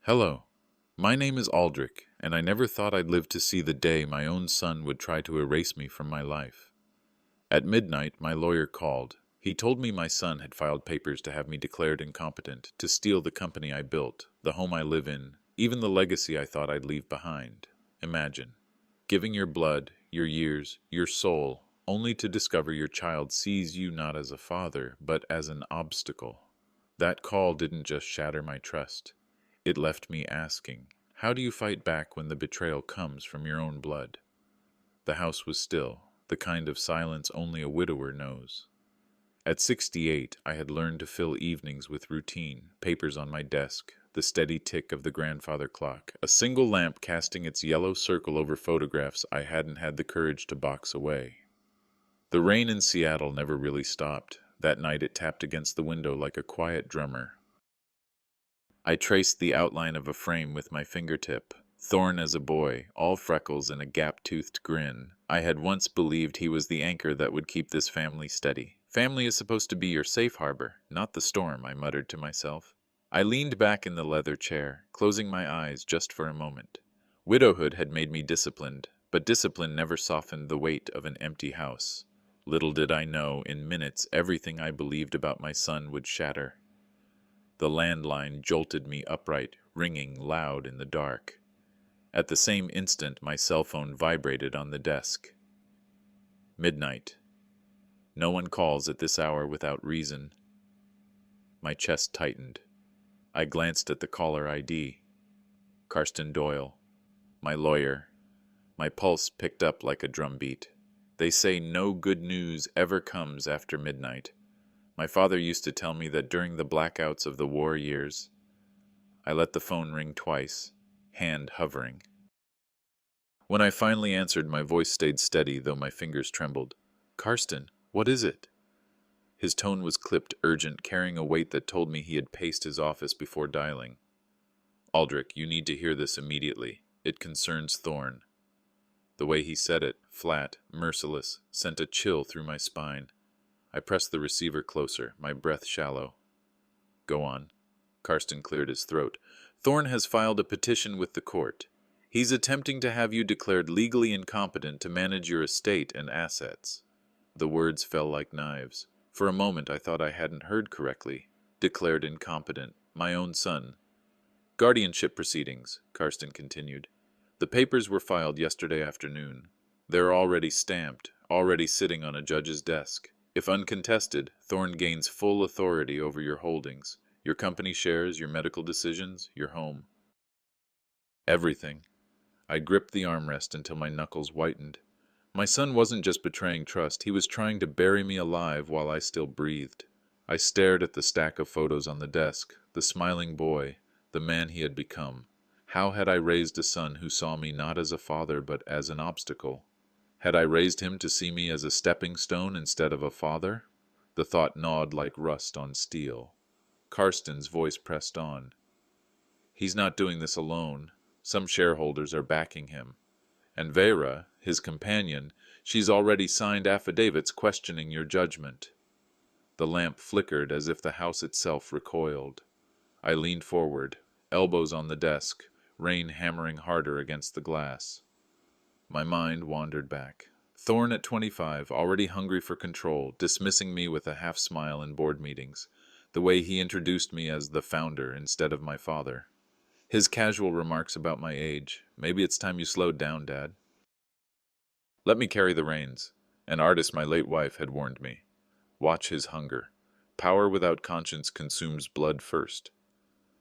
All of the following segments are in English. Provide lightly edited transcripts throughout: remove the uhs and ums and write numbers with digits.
Hello, my name is Aldrich, and I never thought I'd live to see the day my own son would try to erase me from my life. At midnight, my lawyer called. He told me my son had filed papers to have me declared incompetent, to steal the company I built, the home I live in, even the legacy I thought I'd leave behind. Imagine, giving your blood, your years, your soul, only to discover your child sees you not as a father, but as an obstacle. That call didn't just shatter my trust. It left me asking, how do you fight back when the betrayal comes from your own blood? The house was still, the kind of silence only a widower knows. At 68, I had learned to fill evenings with routine, papers on my desk, the steady tick of the grandfather clock, a single lamp casting its yellow circle over photographs I hadn't had the courage to box away. The rain in Seattle never really stopped. That night it tapped against the window like a quiet drummer. I traced the outline of a frame with my fingertip. Thorn as a boy, all freckles and a gap-toothed grin. I had once believed he was the anchor that would keep this family steady. Family is supposed to be your safe harbor, not the storm, I muttered to myself. I leaned back in the leather chair, closing my eyes just for a moment. Widowhood had made me disciplined, but discipline never softened the weight of an empty house. Little did I know, in minutes, everything I believed about my son would shatter. The landline jolted me upright, ringing loud in the dark. At the same instant, my cell phone vibrated on the desk. Midnight. No one calls at this hour without reason. My chest tightened. I glanced at the caller ID. Karsten Doyle, my lawyer. My pulse picked up like a drumbeat. They say no good news ever comes after midnight. My father used to tell me that during the blackouts of the war years. I let the phone ring twice, hand hovering. When I finally answered, my voice stayed steady, though my fingers trembled. Karsten, what is it? His tone was clipped, urgent, carrying a weight that told me he had paced his office before dialing. Aldrich, you need to hear this immediately. It concerns Thorn. The way he said it, flat, merciless, sent a chill through my spine. I pressed the receiver closer, my breath shallow. Go on. Karsten cleared his throat. Thorn has filed a petition with the court. He's attempting to have you declared legally incompetent to manage your estate and assets. The words fell like knives. For a moment I thought I hadn't heard correctly. Declared incompetent. My own son. Guardianship proceedings, Karsten continued. The papers were filed yesterday afternoon. They're already stamped, already sitting on a judge's desk. If uncontested, Thorn gains full authority over your holdings, your company shares, your medical decisions, your home. Everything. I gripped the armrest until my knuckles whitened. My son wasn't just betraying trust, he was trying to bury me alive while I still breathed. I stared at the stack of photos on the desk, the smiling boy, the man he had become. How had I raised a son who saw me not as a father but as an obstacle? Had I raised him to see me as a stepping stone instead of a father? The thought gnawed like rust on steel. Karsten's voice pressed on. He's not doing this alone. Some shareholders are backing him. And Vera, his companion, she's already signed affidavits questioning your judgment. The lamp flickered as if the house itself recoiled. I leaned forward, elbows on the desk, rain hammering harder against the glass. My mind wandered back. Thorn at 25, already hungry for control, dismissing me with a half-smile in board meetings, the way he introduced me as the founder instead of my father. His casual remarks about my age, maybe it's time you slowed down, Dad. Let me carry the reins. An artist my late wife had warned me. Watch his hunger. Power without conscience consumes blood first.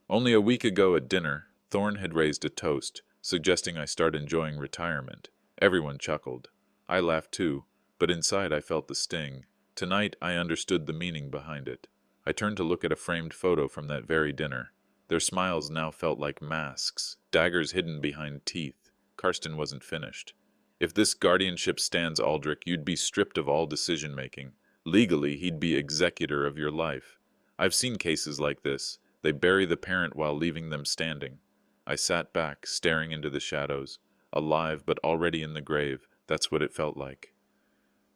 Only a week ago at dinner, Thorn had raised a toast, suggesting I start enjoying retirement. Everyone chuckled. I laughed too, but inside I felt the sting. Tonight I understood the meaning behind it. I turned to look at a framed photo from that very dinner. Their smiles now felt like masks, daggers hidden behind teeth. Karsten wasn't finished. If this guardianship stands, Aldrich, you'd be stripped of all decision-making. Legally, he'd be executor of your life. I've seen cases like this. They bury the parent while leaving them standing. I sat back, staring into the shadows. Alive but already in the grave, that's what it felt like.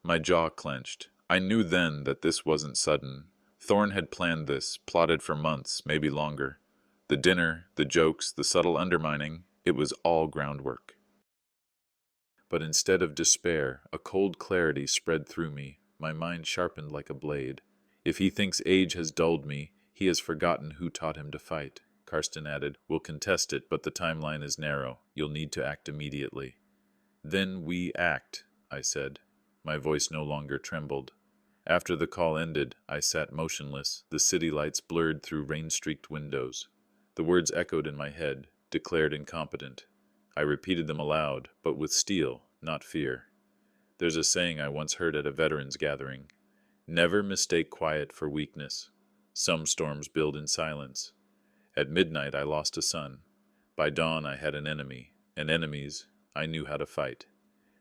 My jaw clenched. I knew then that this wasn't sudden. Thorn had planned this, plotted for months, maybe longer. The dinner, the jokes, the subtle undermining, it was all groundwork. But instead of despair, a cold clarity spread through me, my mind sharpened like a blade. If he thinks age has dulled me, he has forgotten who taught him to fight. Karsten added, "We'll contest it, but the timeline is narrow. You'll need to act immediately." "Then we act," I said. My voice no longer trembled. After the call ended, I sat motionless, the city lights blurred through rain-streaked windows. The words echoed in my head, declared incompetent. I repeated them aloud, but with steel, not fear. There's a saying I once heard at a veterans gathering: "Never mistake quiet for weakness. Some storms build in silence." At midnight I lost a son. By dawn I had an enemy, and enemies I knew how to fight.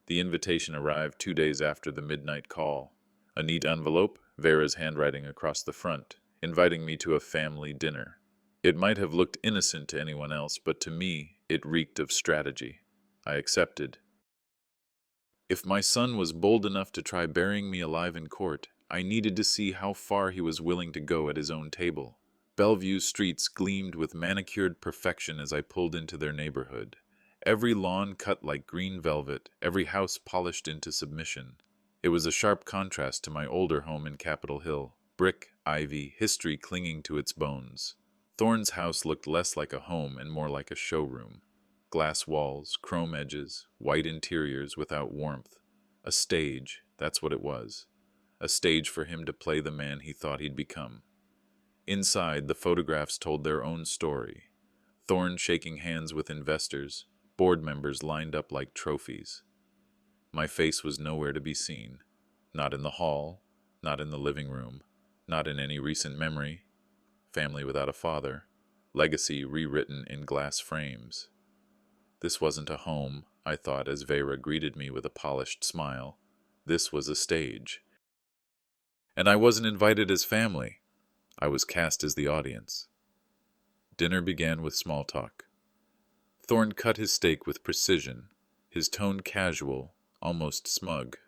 The invitation arrived 2 days after the midnight call. A neat envelope, Vera's handwriting across the front, inviting me to a family dinner. It might have looked innocent to anyone else, but to me it reeked of strategy. I accepted. If my son was bold enough to try burying me alive in court, I needed to see how far he was willing to go at his own table. Bellevue's streets gleamed with manicured perfection as I pulled into their neighborhood. Every lawn cut like green velvet, every house polished into submission. It was a sharp contrast to my older home in Capitol Hill. Brick, ivy, history clinging to its bones. Thorne's house looked less like a home and more like a showroom. Glass walls, chrome edges, white interiors without warmth. A stage, that's what it was. A stage for him to play the man he thought he'd become. Inside, the photographs told their own story. Thorne shaking hands with investors, board members lined up like trophies. My face was nowhere to be seen. Not in the hall, not in the living room, not in any recent memory. Family without a father, legacy rewritten in glass frames. This wasn't a home, I thought as Vera greeted me with a polished smile. This was a stage. And I wasn't invited as family. I was cast as the audience. Dinner began with small talk. Thorne cut his steak with precision, his tone casual, almost smug.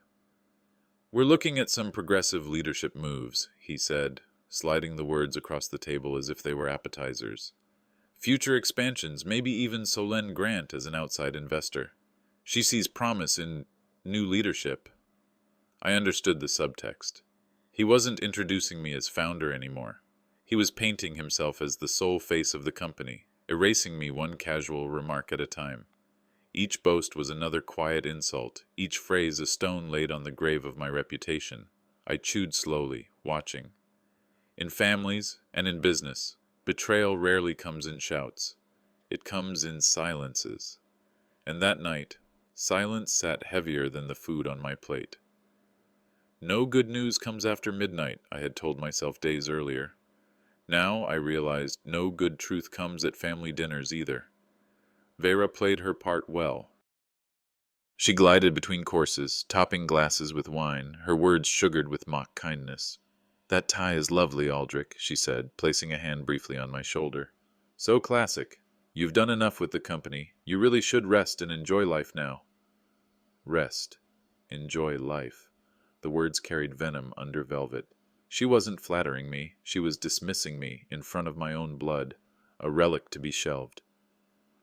"We're looking at some progressive leadership moves," he said, sliding the words across the table as if they were appetizers. "Future expansions, maybe even Solène Grant as an outside investor. She sees promise in new leadership." I understood the subtext. He wasn't introducing me as founder anymore. He was painting himself as the sole face of the company, erasing me one casual remark at a time. Each boast was another quiet insult, each phrase a stone laid on the grave of my reputation. I chewed slowly, watching. In families and in business, betrayal rarely comes in shouts. It comes in silences. And that night, silence sat heavier than the food on my plate. No good news comes after midnight, I had told myself days earlier. Now I realized no good truth comes at family dinners either. Vera played her part well. She glided between courses, topping glasses with wine, her words sugared with mock kindness. "That tie is lovely, Aldrich," she said, placing a hand briefly on my shoulder. "So classic. You've done enough with the company. You really should rest and enjoy life now." Rest. Enjoy life. The words carried venom under velvet. She wasn't flattering me. She was dismissing me in front of my own blood, a relic to be shelved.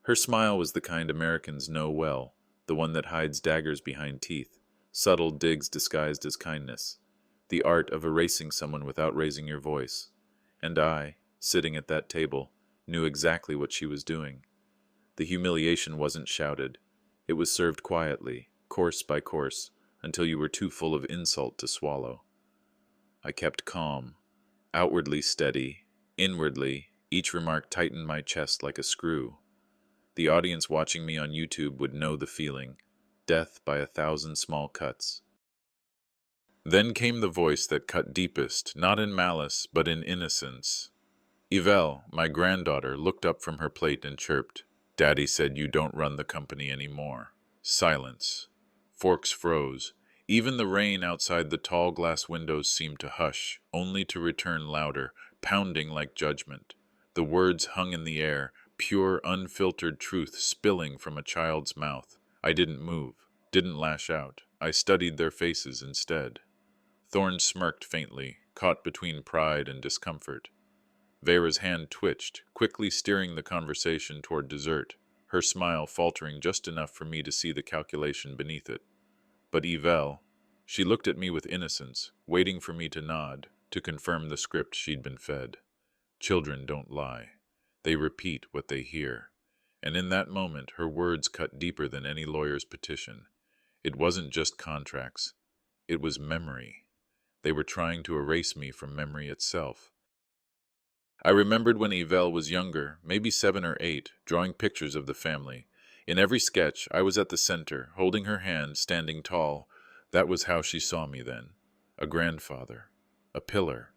Her smile was the kind Americans know well, the one that hides daggers behind teeth, subtle digs disguised as kindness, the art of erasing someone without raising your voice. And I, sitting at that table, knew exactly what she was doing. The humiliation wasn't shouted. It was served quietly, course by course, until you were too full of insult to swallow. I kept calm, outwardly steady, inwardly, each remark tightened my chest like a screw. The audience watching me on YouTube would know the feeling, death by 1,000 small cuts. Then came the voice that cut deepest, not in malice, but in innocence. Yvelle, my granddaughter, looked up from her plate and chirped, "Daddy said you don't run the company anymore." Silence. Forks froze. Even the rain outside the tall glass windows seemed to hush, only to return louder, pounding like judgment. The words hung in the air, pure, unfiltered truth spilling from a child's mouth. I didn't move, didn't lash out. I studied their faces instead. Thorne smirked faintly, caught between pride and discomfort. Vera's hand twitched, quickly steering the conversation toward dessert, her smile faltering just enough for me to see the calculation beneath it. But Yvel, she looked at me with innocence, waiting for me to nod, to confirm the script she'd been fed. Children don't lie. They repeat what they hear. And in that moment, her words cut deeper than any lawyer's petition. It wasn't just contracts. It was memory. They were trying to erase me from memory itself. I remembered when Yvel was younger, maybe 7 or 8, drawing pictures of the family. In every sketch, I was at the center, holding her hand, standing tall. That was how she saw me then. A grandfather. A pillar.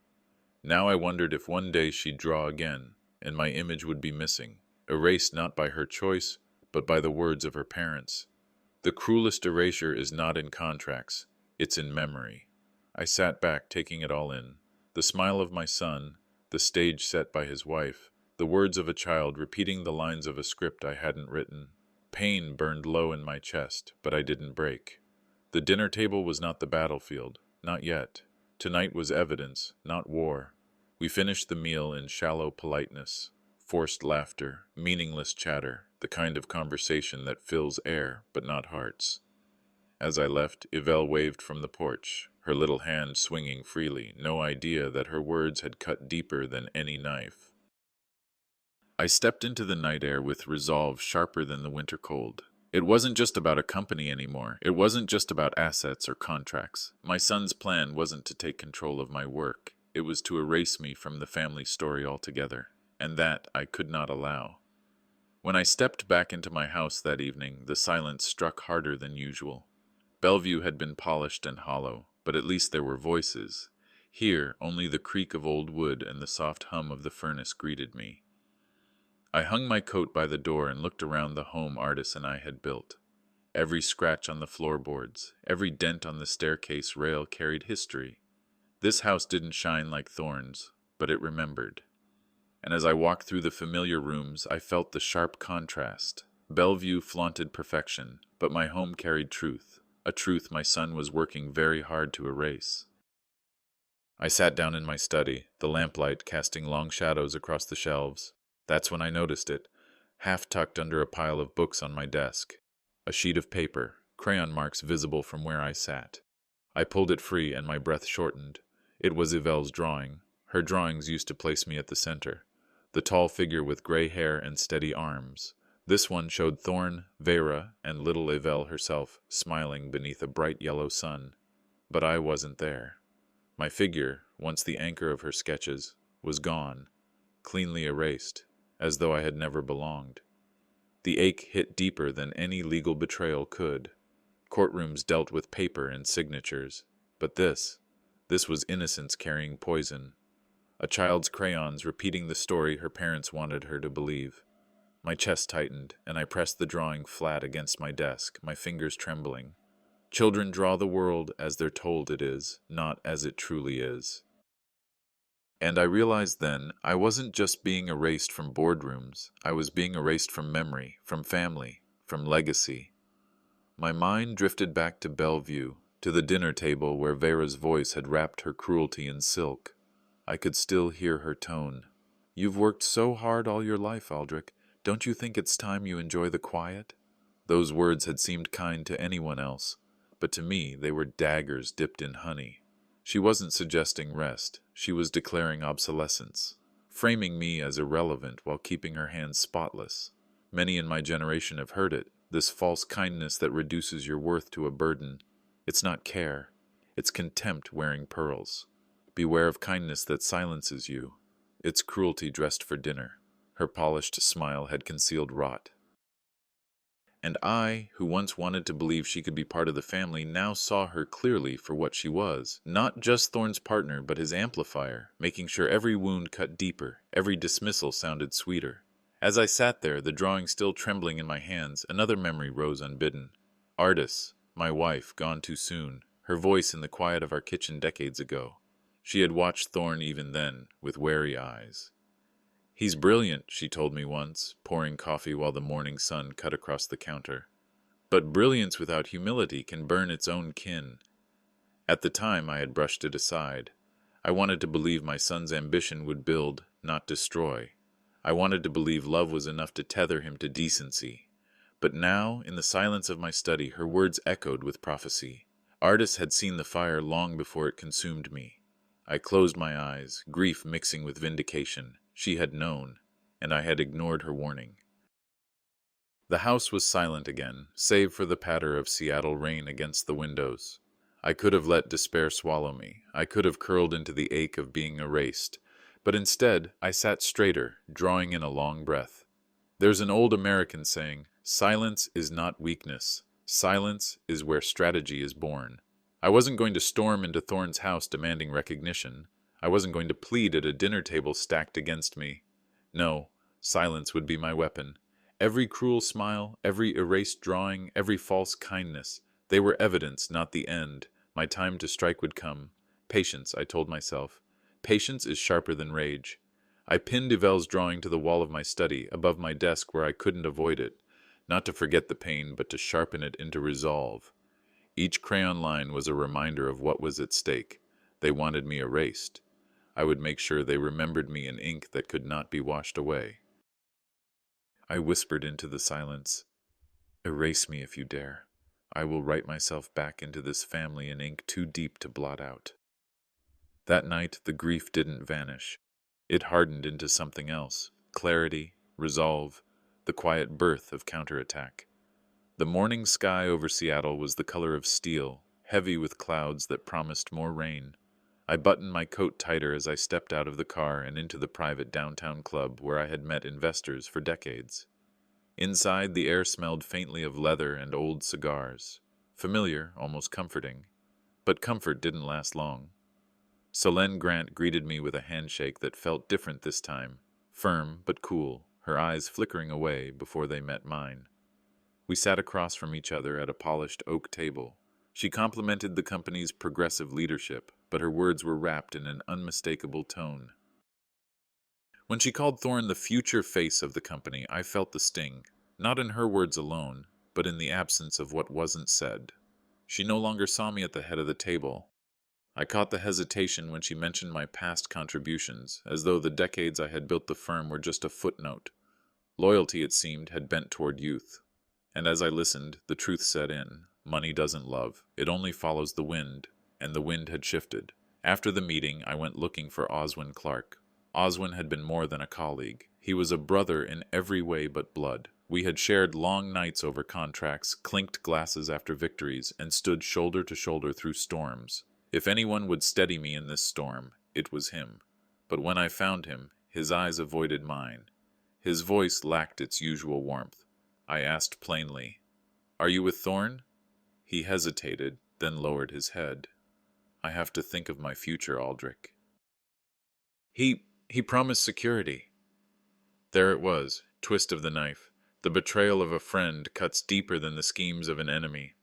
Now I wondered if one day she'd draw again, and my image would be missing, erased not by her choice, but by the words of her parents. The cruelest erasure is not in contracts, it's in memory. I sat back, taking it all in. The smile of my son, the stage set by his wife, the words of a child repeating the lines of a script I hadn't written. Pain burned low in my chest, but I didn't break. The dinner table was not the battlefield, not yet. Tonight was evidence, not war. We finished the meal in shallow politeness, forced laughter, meaningless chatter, the kind of conversation that fills air but not hearts. As I left, Yvel waved from the porch, her little hand swinging freely, no idea that her words had cut deeper than any knife. I stepped into the night air with resolve sharper than the winter cold. It wasn't just about a company anymore. It wasn't just about assets or contracts. My son's plan wasn't to take control of my work. It was to erase me from the family story altogether, and that I could not allow. When I stepped back into my house that evening, the silence struck harder than usual. Bellevue had been polished and hollow, but at least there were voices. Here, only the creak of old wood and the soft hum of the furnace greeted me. I hung my coat by the door and looked around the home Artis and I had built. Every scratch on the floorboards, every dent on the staircase rail carried history. This house didn't shine like Thorne's, but it remembered. And as I walked through the familiar rooms, I felt the sharp contrast. Bellevue flaunted perfection, but my home carried truth, a truth my son was working very hard to erase. I sat down in my study, the lamplight casting long shadows across the shelves. That's when I noticed it, half tucked under a pile of books on my desk. A sheet of paper, crayon marks visible from where I sat. I pulled it free and my breath shortened. It was Yvel's drawing. Her drawings used to place me at the center. The tall figure with gray hair and steady arms. This one showed Thorne, Vera, and little Yvel herself, smiling beneath a bright yellow sun. But I wasn't there. My figure, once the anchor of her sketches, was gone, cleanly erased, as though I had never belonged. The ache hit deeper than any legal betrayal could. Courtrooms dealt with paper and signatures, but this was innocence carrying poison. A child's crayons repeating the story her parents wanted her to believe. My chest tightened, and I pressed the drawing flat against my desk, my fingers trembling. Children draw the world as they're told it is, not as it truly is. And I realized then I wasn't just being erased from boardrooms, I was being erased from memory, from family, from legacy. My mind drifted back to Bellevue, to the dinner table where Vera's voice had wrapped her cruelty in silk. I could still hear her tone. "You've worked so hard all your life, Aldrich. Don't you think it's time you enjoy the quiet?" Those words had seemed kind to anyone else, but to me they were daggers dipped in honey. She wasn't suggesting rest, she was declaring obsolescence, framing me as irrelevant while keeping her hands spotless. Many in my generation have heard it, this false kindness that reduces your worth to a burden. It's not care, it's contempt wearing pearls. Beware of kindness that silences you. It's cruelty dressed for dinner. Her polished smile had concealed rot. And I, who once wanted to believe she could be part of the family, now saw her clearly for what she was. Not just Thorne's partner, but his amplifier, making sure every wound cut deeper, every dismissal sounded sweeter. As I sat there, the drawing still trembling in my hands, another memory rose unbidden. Artis, my wife, gone too soon, her voice in the quiet of our kitchen decades ago. She had watched Thorne even then, with wary eyes. "He's brilliant," she told me once, pouring coffee while the morning sun cut across the counter. "But brilliance without humility can burn its own kin." At the time I had brushed it aside. I wanted to believe my son's ambition would build, not destroy. I wanted to believe love was enough to tether him to decency. But now, in the silence of my study, her words echoed with prophecy. Artists had seen the fire long before it consumed me. I closed my eyes, grief mixing with vindication. She had known, and I had ignored her warning. The house was silent again, save for the patter of Seattle rain against the windows. I could have let despair swallow me. I could have curled into the ache of being erased. But instead, I sat straighter, drawing in a long breath. There's an old American saying, "Silence is not weakness. Silence is where strategy is born." I wasn't going to storm into Thorne's house demanding recognition. I wasn't going to plead at a dinner table stacked against me. No, silence would be my weapon. Every cruel smile, every erased drawing, every false kindness, they were evidence, not the end. My time to strike would come. Patience, I told myself. Patience is sharper than rage. I pinned Yvelle's drawing to the wall of my study, above my desk where I couldn't avoid it, not to forget the pain, but to sharpen it into resolve. Each crayon line was a reminder of what was at stake. They wanted me erased. I would make sure they remembered me in ink that could not be washed away. I whispered into the silence, "Erase me if you dare. I will write myself back into this family in ink too deep to blot out." That night, the grief didn't vanish. It hardened into something else: clarity, resolve, the quiet birth of counterattack. The morning sky over Seattle was the color of steel, heavy with clouds that promised more rain. I buttoned my coat tighter as I stepped out of the car and into the private downtown club where I had met investors for decades. Inside, the air smelled faintly of leather and old cigars. Familiar, almost comforting. But comfort didn't last long. Solène Grant greeted me with a handshake that felt different this time, firm but cool, her eyes flickering away before they met mine. We sat across from each other at a polished oak table. She complimented the company's progressive leadership, but her words were wrapped in an unmistakable tone. When she called Thorne the future face of the company, I felt the sting, not in her words alone, but in the absence of what wasn't said. She no longer saw me at the head of the table. I caught the hesitation when she mentioned my past contributions, as though the decades I had built the firm were just a footnote. Loyalty, it seemed, had bent toward youth. And as I listened, the truth set in. Money doesn't love. It only follows the wind. And the wind had shifted. After the meeting, I went looking for Oswin Clark. Oswin had been more than a colleague. He was a brother in every way but blood. We had shared long nights over contracts, clinked glasses after victories, and stood shoulder to shoulder through storms. If anyone would steady me in this storm, it was him. But when I found him, his eyes avoided mine. His voice lacked its usual warmth. I asked plainly, "Are you with Thorne?" He hesitated, then lowered his head. "I have to think of my future, Aldrich." He promised security. There it was, twist of the knife. The betrayal of a friend cuts deeper than the schemes of an enemy.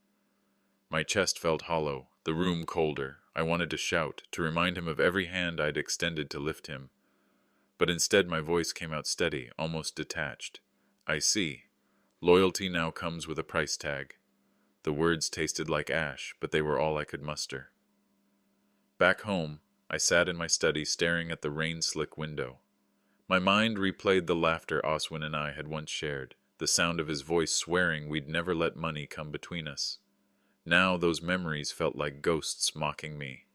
My chest felt hollow, the room colder. I wanted to shout, to remind him of every hand I'd extended to lift him. But instead my voice came out steady, almost detached. "I see. Loyalty now comes with a price tag." The words tasted like ash, but they were all I could muster. Back home, I sat in my study staring at the rain-slick window. My mind replayed the laughter Oswin and I had once shared, the sound of his voice swearing we'd never let money come between us. Now those memories felt like ghosts mocking me.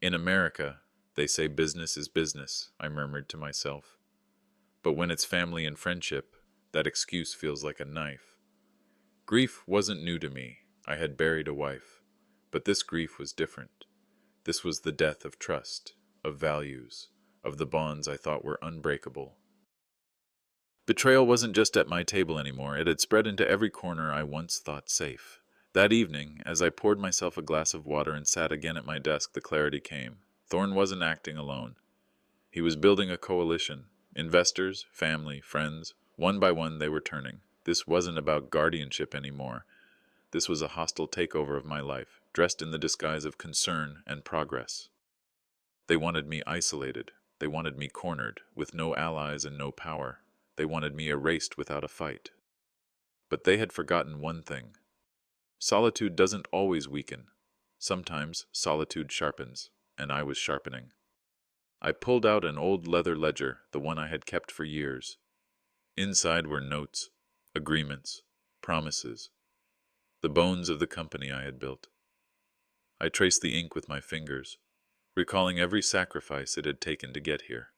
"In America, they say business is business," I murmured to myself. But when it's family and friendship, that excuse feels like a knife. Grief wasn't new to me. I had buried a wife. But this grief was different. This was the death of trust, of values, of the bonds I thought were unbreakable. Betrayal wasn't just at my table anymore. It had spread into every corner I once thought safe. That evening, as I poured myself a glass of water and sat again at my desk, the clarity came. Thorne wasn't acting alone. He was building a coalition. Investors, family, friends, one by one they were turning. This wasn't about guardianship anymore. This was a hostile takeover of my life, dressed in the disguise of concern and progress. They wanted me isolated. They wanted me cornered, with no allies and no power. They wanted me erased without a fight. But they had forgotten one thing. Solitude doesn't always weaken. Sometimes solitude sharpens, and I was sharpening. I pulled out an old leather ledger, the one I had kept for years. Inside were notes, agreements, promises, the bones of the company I had built. I traced the ink with my fingers, recalling every sacrifice it had taken to get here.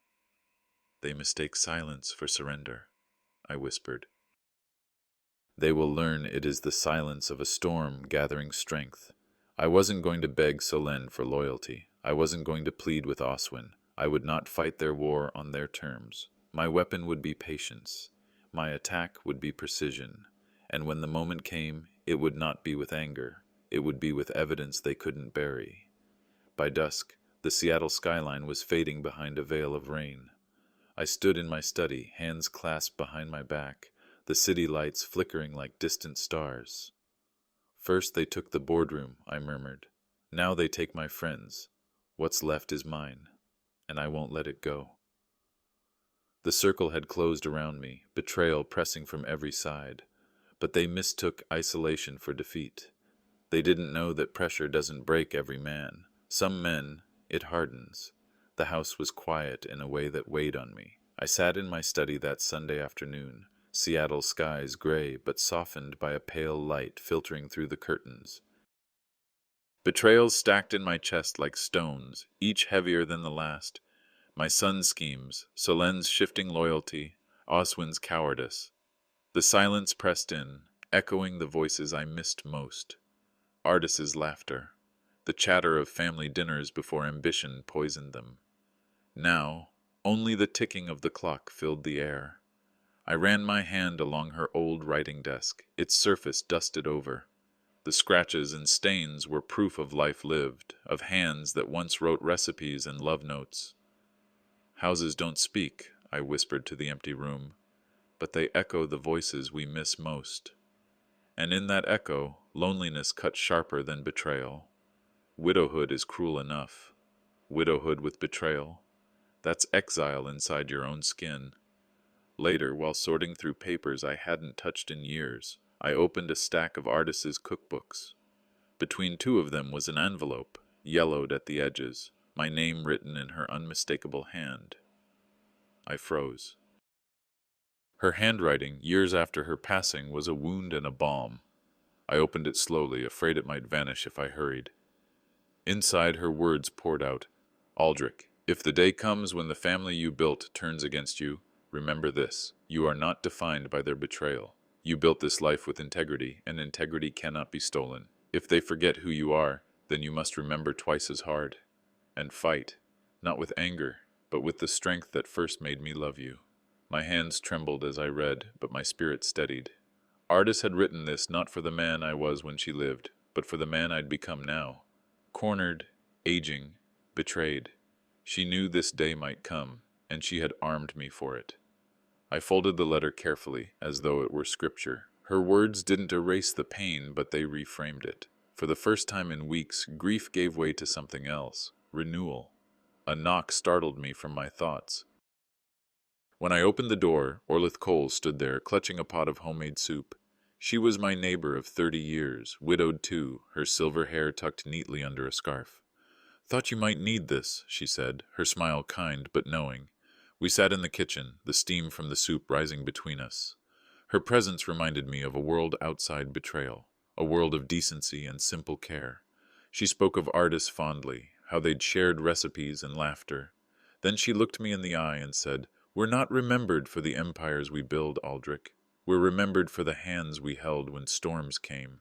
They mistake silence for surrender, I whispered. They will learn it is the silence of a storm gathering strength. I wasn't going to beg Solène for loyalty. I wasn't going to plead with Oswin. I would not fight their war on their terms. My weapon would be patience. My attack would be precision. And when the moment came, it would not be with anger. It would be with evidence they couldn't bury. By dusk, the Seattle skyline was fading behind a veil of rain. I stood in my study, hands clasped behind my back, the city lights flickering like distant stars. First they took the boardroom, I murmured. Now they take my friends. What's left is mine, and I won't let it go. The circle had closed around me, betrayal pressing from every side. But they mistook isolation for defeat. They didn't know that pressure doesn't break every man. Some men, it hardens. The house was quiet in a way that weighed on me. I sat in my study that Sunday afternoon, Seattle skies gray but softened by a pale light filtering through the curtains. Betrayals stacked in my chest like stones, each heavier than the last. My son's schemes, Solène's shifting loyalty, Oswin's cowardice. The silence pressed in, echoing the voices I missed most. Ardis's laughter, the chatter of family dinners before ambition poisoned them. Now, only the ticking of the clock filled the air. I ran my hand along her old writing desk, its surface dusted over. The scratches and stains were proof of life lived, of hands that once wrote recipes and love notes. Houses don't speak, I whispered to the empty room, but they echo the voices we miss most. And in that echo, loneliness cut sharper than betrayal. Widowhood is cruel enough. Widowhood with betrayal, that's exile inside your own skin. Later, while sorting through papers I hadn't touched in years, I opened a stack of Ardis's cookbooks. Between two of them was an envelope, yellowed at the edges, my name written in her unmistakable hand. I froze. Her handwriting, years after her passing, was a wound and a balm. I opened it slowly, afraid it might vanish if I hurried. Inside, her words poured out. Aldrich, if the day comes when the family you built turns against you, remember this. You are not defined by their betrayal. You built this life with integrity, and integrity cannot be stolen. If they forget who you are, then you must remember twice as hard. And fight, not with anger, but with the strength that first made me love you. My hands trembled as I read, but my spirit steadied. Ardis had written this not for the man I was when she lived, but for the man I'd become now. Cornered, aging, betrayed. She knew this day might come, and she had armed me for it. I folded the letter carefully, as though it were scripture. Her words didn't erase the pain, but they reframed it. For the first time in weeks, grief gave way to something else. Renewal. A knock startled me from my thoughts. When I opened the door, Orlith Cole stood there, clutching a pot of homemade soup. She was my neighbor of 30 years, widowed too, her silver hair tucked neatly under a scarf. Thought you might need this, she said, her smile kind but knowing. We sat in the kitchen, the steam from the soup rising between us. Her presence reminded me of a world outside betrayal, a world of decency and simple care. She spoke of Ardis fondly, how they'd shared recipes and laughter. Then she looked me in the eye and said, We're not remembered for the empires we build, Aldrich. We're remembered for the hands we held when storms came.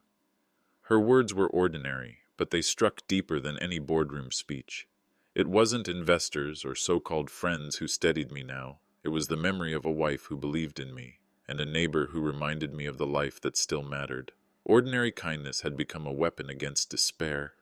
Her words were ordinary, but they struck deeper than any boardroom speech. It wasn't investors or so-called friends who steadied me now. It was the memory of a wife who believed in me, and a neighbor who reminded me of the life that still mattered. Ordinary kindness had become a weapon against despair.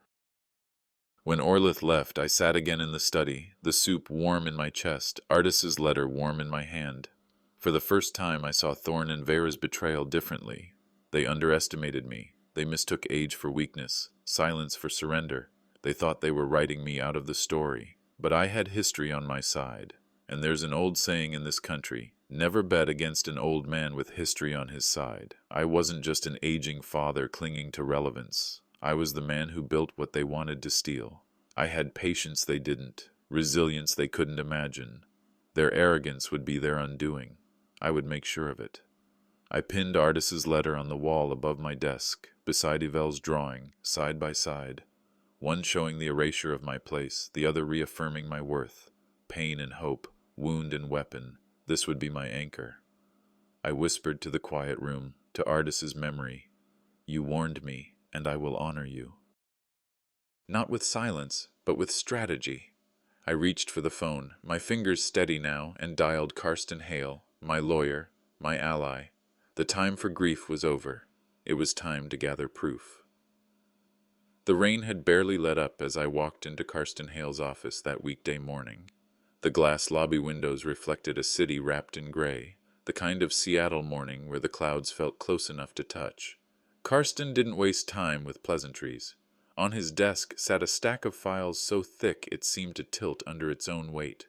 When Orlith left, I sat again in the study, the soup warm in my chest, Ardis's letter warm in my hand. For the first time I saw Thorne and Vera's betrayal differently. They underestimated me. They mistook age for weakness, silence for surrender. They thought they were writing me out of the story. But I had history on my side. And there's an old saying in this country, never bet against an old man with history on his side. I wasn't just an aging father clinging to relevance. I was the man who built what they wanted to steal. I had patience they didn't, resilience they couldn't imagine. Their arrogance would be their undoing. I would make sure of it. I pinned Artis's letter on the wall above my desk, beside Yvelle's drawing, side by side, one showing the erasure of my place, the other reaffirming my worth. Pain and hope, wound and weapon, this would be my anchor. I whispered to the quiet room, to Artis's memory, "You warned me, and I will honor you." Not with silence, but with strategy. I reached for the phone, my fingers steady now, and dialed Karsten Hale, my lawyer, my ally. The time for grief was over. It was time to gather proof. The rain had barely let up as I walked into Karsten Hale's office that weekday morning. The glass lobby windows reflected a city wrapped in gray, the kind of Seattle morning where the clouds felt close enough to touch. Karsten didn't waste time with pleasantries. On his desk sat a stack of files so thick it seemed to tilt under its own weight.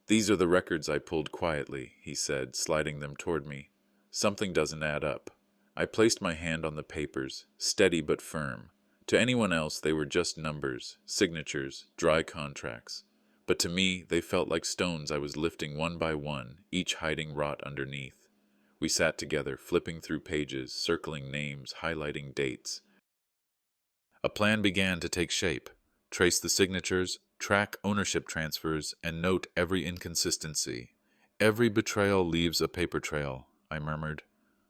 "These are the records I pulled quietly," he said, sliding them toward me. "Something doesn't add up." I placed my hand on the papers, steady but firm. To anyone else they were just numbers, signatures, dry contracts. But to me they felt like stones I was lifting one by one, each hiding rot underneath. We sat together, flipping through pages, circling names, highlighting dates. A plan began to take shape. Trace the signatures, track ownership transfers, and note every inconsistency. "Every betrayal leaves a paper trail," I murmured.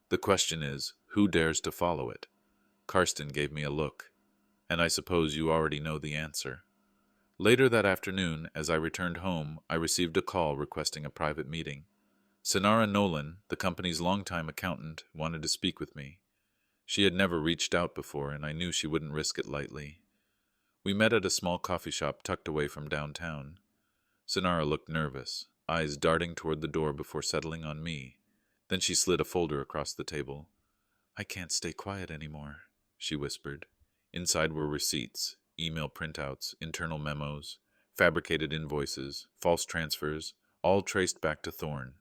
"The question is, who dares to follow it?" Karsten gave me a look. "And I suppose you already know the answer." Later that afternoon, as I returned home, I received a call requesting a private meeting. Sonara Nolan, the company's longtime accountant, wanted to speak with me. She had never reached out before, and I knew she wouldn't risk it lightly. We met at a small coffee shop tucked away from downtown. Sonara looked nervous, eyes darting toward the door before settling on me. Then she slid a folder across the table. "I can't stay quiet anymore," she whispered. Inside were receipts, email printouts, internal memos, fabricated invoices, false transfers, all traced back to Thorne.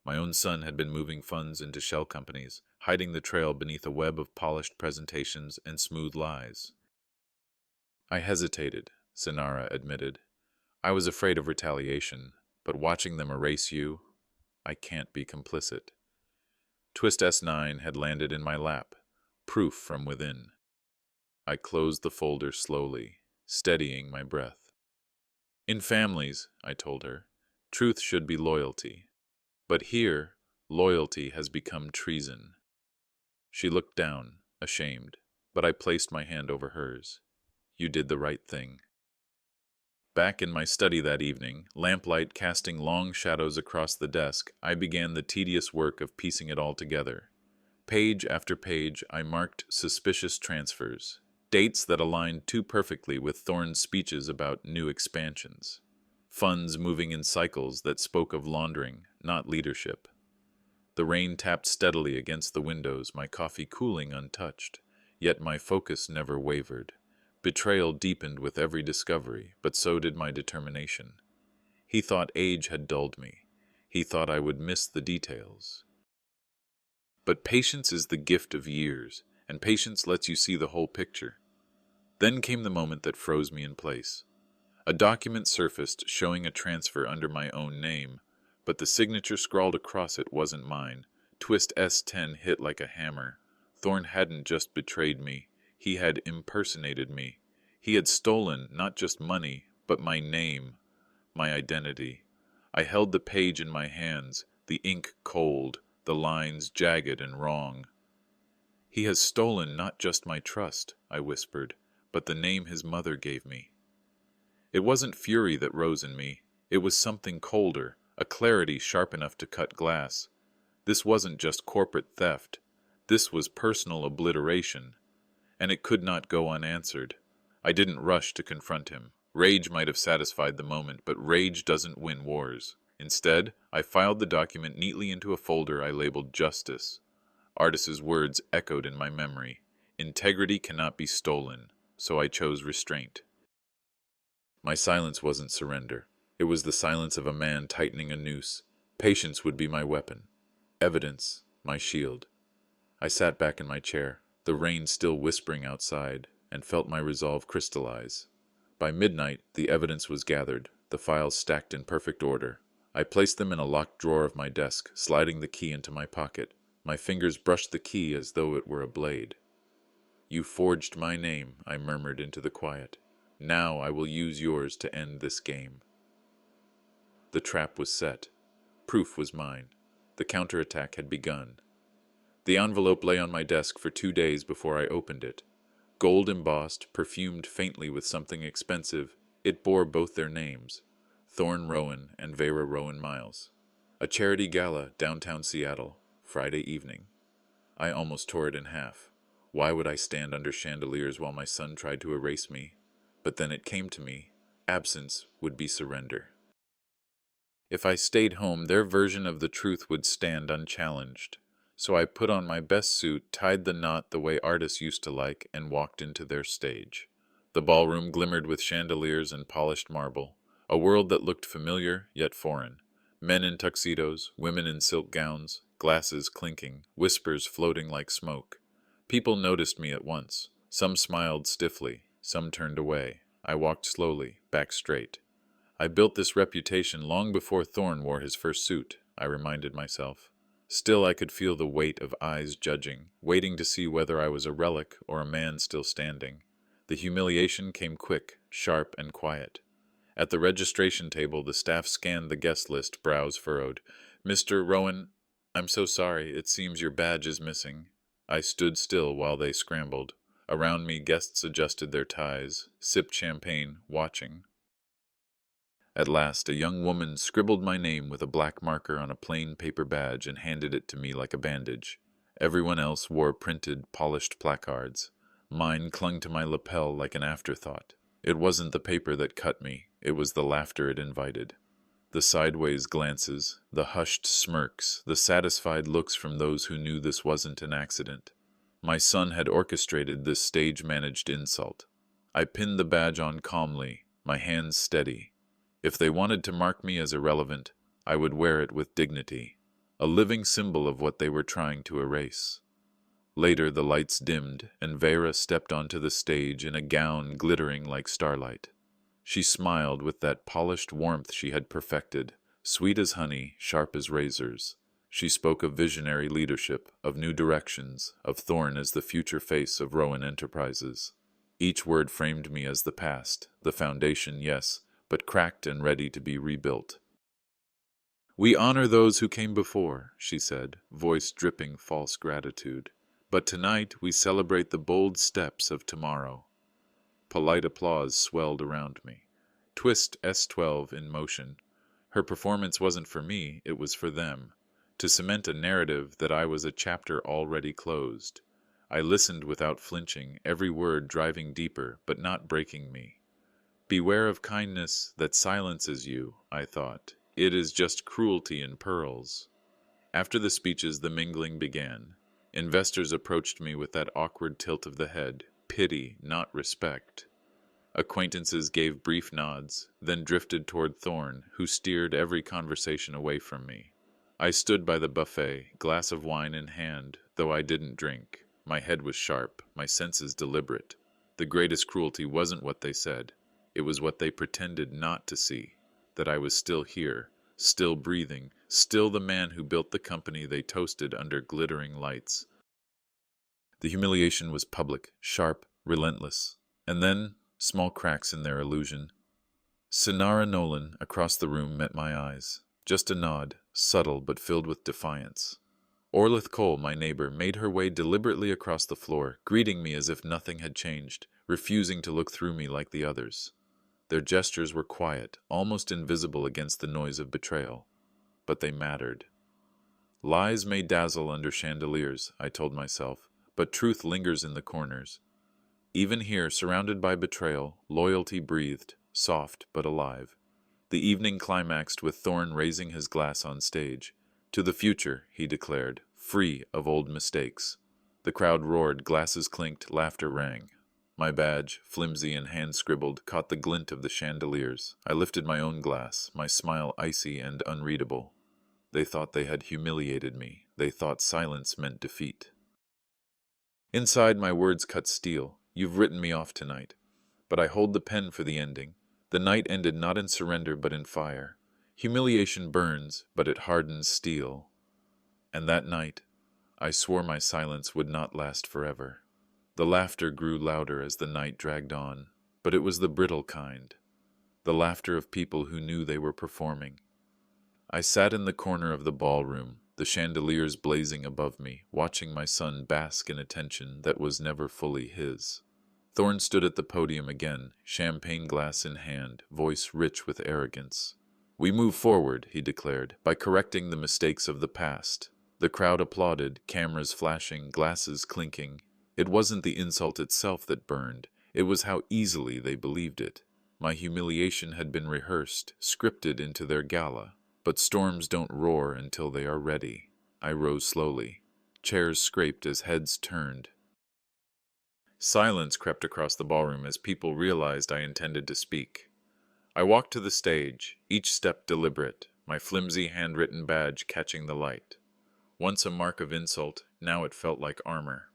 My own son had been moving funds into shell companies, hiding the trail beneath a web of polished presentations and smooth lies. "I hesitated," Sonara admitted. "I was afraid of retaliation, but watching them erase you, I can't be complicit." Twist S9 had landed in my lap, proof from within. I closed the folder slowly, steadying my breath. "In families," I told her, "truth should be loyalty. But here, loyalty has become treason." She looked down, ashamed, but I placed my hand over hers. "You did the right thing." Back in my study that evening, lamplight casting long shadows across the desk, I began the tedious work of piecing it all together. Page after page, I marked suspicious transfers, dates that aligned too perfectly with Thorne's speeches about new expansions. Funds moving in cycles that spoke of laundering, not leadership. The rain tapped steadily against the windows, my coffee cooling untouched, yet my focus never wavered. Betrayal deepened with every discovery, but so did my determination. He thought age had dulled me. He thought I would miss the details. But patience is the gift of years, and patience lets you see the whole picture. Then came the moment that froze me in place. A document surfaced showing a transfer under my own name, but the signature scrawled across it wasn't mine. Twist S10 hit like a hammer. Thorne hadn't just betrayed me, he had impersonated me. He had stolen not just money, but my name, my identity. I held the page in my hands, the ink cold, the lines jagged and wrong. "He has stolen not just my trust," I whispered, "but the name his mother gave me." It wasn't fury that rose in me. It was something colder, a clarity sharp enough to cut glass. This wasn't just corporate theft. This was personal obliteration. And it could not go unanswered. I didn't rush to confront him. Rage might have satisfied the moment, but rage doesn't win wars. Instead, I filed the document neatly into a folder I labeled Justice. Artis's words echoed in my memory. Integrity cannot be stolen, so I chose restraint. My silence wasn't surrender. It was the silence of a man tightening a noose. Patience would be my weapon. Evidence, my shield. I sat back in my chair, the rain still whispering outside, and felt my resolve crystallize. By midnight, the evidence was gathered, the files stacked in perfect order. I placed them in a locked drawer of my desk, sliding the key into my pocket. My fingers brushed the key as though it were a blade. "You forged my name," I murmured into the quiet. "Now I will use yours to end this game." The trap was set. Proof was mine. The counterattack had begun. The envelope lay on my desk for 2 days before I opened it. Gold embossed, perfumed faintly with something expensive, it bore both their names, Thorne Rowan and Vera Rowan Miles. A charity gala, downtown Seattle, Friday evening. I almost tore it in half. Why would I stand under chandeliers while my son tried to erase me? But then it came to me, absence would be surrender. If I stayed home, their version of the truth would stand unchallenged. So I put on my best suit, tied the knot the way artists used to like, and walked into their stage. The ballroom glimmered with chandeliers and polished marble, a world that looked familiar yet foreign. Men in tuxedos, women in silk gowns, glasses clinking, whispers floating like smoke. People noticed me at once. Some smiled stiffly, some turned away. I walked slowly, back straight. I built this reputation long before Thorne wore his first suit, I reminded myself. Still I could feel the weight of eyes judging, waiting to see whether I was a relic or a man still standing. The humiliation came quick, sharp, and quiet. At the registration table, the staff scanned the guest list, brows furrowed. "Mr. Rowan, I'm so sorry, it seems your badge is missing." I stood still while they scrambled. Around me, guests adjusted their ties, sipped champagne, watching. At last, a young woman scribbled my name with a black marker on a plain paper badge and handed it to me like a bandage. Everyone else wore printed, polished placards. Mine clung to my lapel like an afterthought. It wasn't the paper that cut me, it was the laughter it invited. The sideways glances, the hushed smirks, the satisfied looks from those who knew this wasn't an accident. My son had orchestrated this stage-managed insult. I pinned the badge on calmly, my hands steady. If they wanted to mark me as irrelevant, I would wear it with dignity, a living symbol of what they were trying to erase. Later the lights dimmed, and Vera stepped onto the stage in a gown glittering like starlight. She smiled with that polished warmth she had perfected, sweet as honey, sharp as razors. She spoke of visionary leadership, of new directions, of Thorne as the future face of Rowan Enterprises. Each word framed me as the past, the foundation, yes, but cracked and ready to be rebuilt. "We honor those who came before," she said, voice dripping false gratitude. "But tonight we celebrate the bold steps of tomorrow." Polite applause swelled around me. Twist S12 in motion. Her performance wasn't for me, it was for them, to cement a narrative that I was a chapter already closed. I listened without flinching, every word driving deeper, but not breaking me. "Beware of kindness that silences you," I thought. "It is just cruelty in pearls." After the speeches, the mingling began. Investors approached me with that awkward tilt of the head, pity, not respect. Acquaintances gave brief nods, then drifted toward Thorne, who steered every conversation away from me. I stood by the buffet, glass of wine in hand, though I didn't drink. My head was sharp, my senses deliberate. The greatest cruelty wasn't what they said. It was what they pretended not to see, that I was still here, still breathing, still the man who built the company they toasted under glittering lights. The humiliation was public, sharp, relentless. And then, small cracks in their illusion. Sinara Nolan, across the room, met my eyes. Just a nod, subtle but filled with defiance. Orlith Cole, my neighbor, made her way deliberately across the floor, greeting me as if nothing had changed, refusing to look through me like the others. Their gestures were quiet, almost invisible against the noise of betrayal. But they mattered. Lies may dazzle under chandeliers, I told myself, but truth lingers in the corners. Even here, surrounded by betrayal, loyalty breathed, soft but alive. The evening climaxed with Thorne raising his glass on stage. "To the future," he declared, "free of old mistakes." The crowd roared, glasses clinked, laughter rang. My badge, flimsy and hand-scribbled, caught the glint of the chandeliers. I lifted my own glass, my smile icy and unreadable. They thought they had humiliated me. They thought silence meant defeat. Inside, my words cut steel. "You've written me off tonight. But I hold the pen for the ending. The night ended not in surrender but in fire. Humiliation burns, but it hardens steel. And that night, I swore my silence would not last forever. The laughter grew louder as the night dragged on, but it was the brittle kind, the laughter of people who knew they were performing. I sat in the corner of the ballroom, the chandeliers blazing above me, watching my son bask in attention that was never fully his. Thorne stood at the podium again, champagne glass in hand, voice rich with arrogance. "We move forward," he declared, "by correcting the mistakes of the past." The crowd applauded, cameras flashing, glasses clinking. It wasn't the insult itself that burned, it was how easily they believed it. My humiliation had been rehearsed, scripted into their gala. But storms don't roar until they are ready. I rose slowly. Chairs scraped as heads turned. Silence crept across the ballroom as people realized I intended to speak. I walked to the stage, each step deliberate, my flimsy handwritten badge catching the light. Once a mark of insult, now it felt like armor.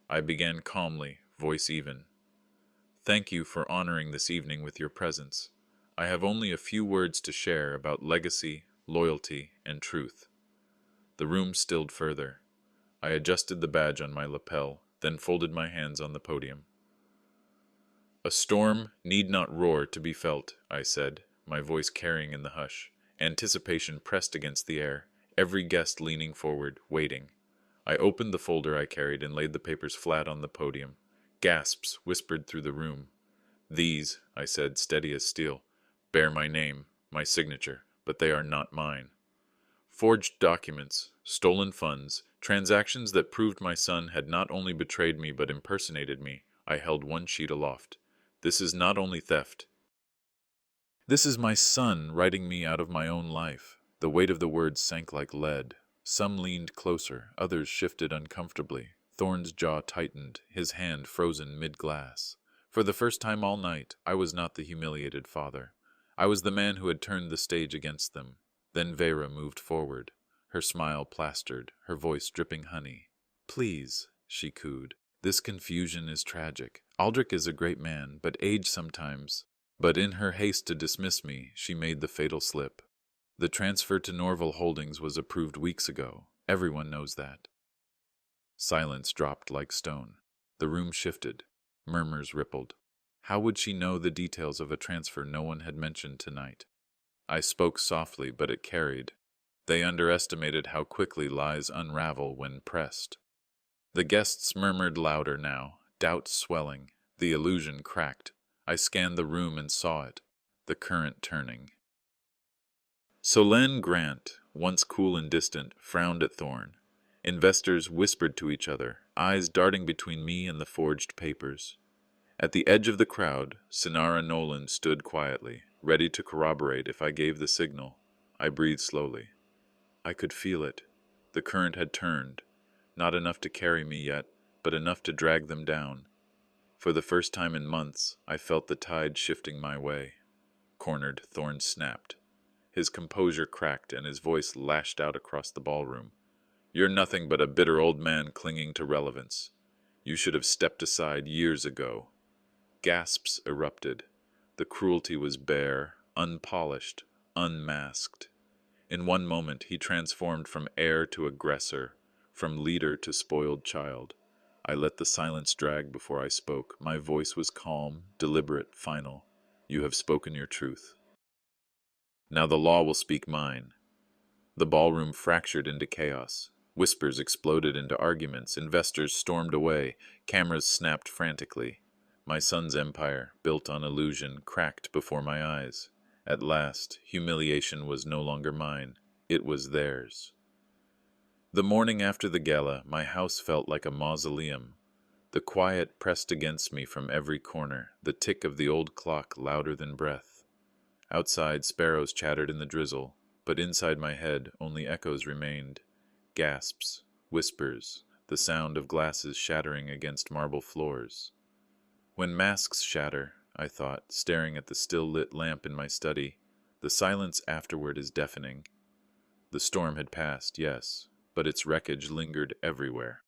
I began calmly, voice even. "Thank you for honoring this evening with your presence. I have only a few words to share about legacy, loyalty, and truth." The room stilled further. I adjusted the badge on my lapel, then folded my hands on the podium. "A storm need not roar to be felt," I said, my voice carrying in the hush. Anticipation pressed against the air, every guest leaning forward, waiting. I opened the folder I carried and laid the papers flat on the podium. Gasps whispered through the room. "These," I said, steady as steel, "bear my name, my signature, but they are not mine. Forged documents, stolen funds, transactions that proved my son had not only betrayed me but impersonated me." I held one sheet aloft. "This is not only theft. This is my son writing me out of my own life." The weight of the words sank like lead. Some leaned closer, others shifted uncomfortably. Thorne's jaw tightened, his hand frozen mid-glass. For the first time all night, I was not the humiliated father. I was the man who had turned the stage against them. Then Vera moved forward, her smile plastered, her voice dripping honey. "Please," she cooed. "This confusion is tragic. Aldrich is a great man, but age sometimes—" But in her haste to dismiss me, she made the fatal slip. "The transfer to Norval Holdings was approved weeks ago. Everyone knows that." Silence dropped like stone. The room shifted. Murmurs rippled. How would she know the details of a transfer no one had mentioned tonight? I spoke softly, but it carried. They underestimated how quickly lies unravel when pressed. The guests murmured louder now, doubts swelling. The illusion cracked. I scanned the room and saw it, the current turning. Solène Grant, once cool and distant, frowned at Thorne. Investors whispered to each other, eyes darting between me and the forged papers. At the edge of the crowd, Sinara Nolan stood quietly, ready to corroborate if I gave the signal. I breathed slowly. I could feel it. The current had turned, not enough to carry me yet, but enough to drag them down. For the first time in months, I felt the tide shifting my way. Cornered, Thorne snapped. His composure cracked and his voice lashed out across the ballroom. "You're nothing but a bitter old man clinging to relevance. You should have stepped aside years ago." Gasps erupted. The cruelty was bare, unpolished, unmasked. In one moment he transformed from heir to aggressor, from leader to spoiled child. I let the silence drag before I spoke. My voice was calm, deliberate, final. "You have spoken your truth. Now the law will speak mine." The ballroom fractured into chaos. Whispers exploded into arguments. Investors stormed away. Cameras snapped frantically. My son's empire, built on illusion, cracked before my eyes. At last, humiliation was no longer mine. It was theirs. The morning after the gala, my house felt like a mausoleum. The quiet pressed against me from every corner, the tick of the old clock louder than breath. Outside, sparrows chattered in the drizzle, but inside my head only echoes remained. Gasps, whispers, the sound of glasses shattering against marble floors. When masks shatter, I thought, staring at the still-lit lamp in my study, the silence afterward is deafening. The storm had passed, yes, but its wreckage lingered everywhere.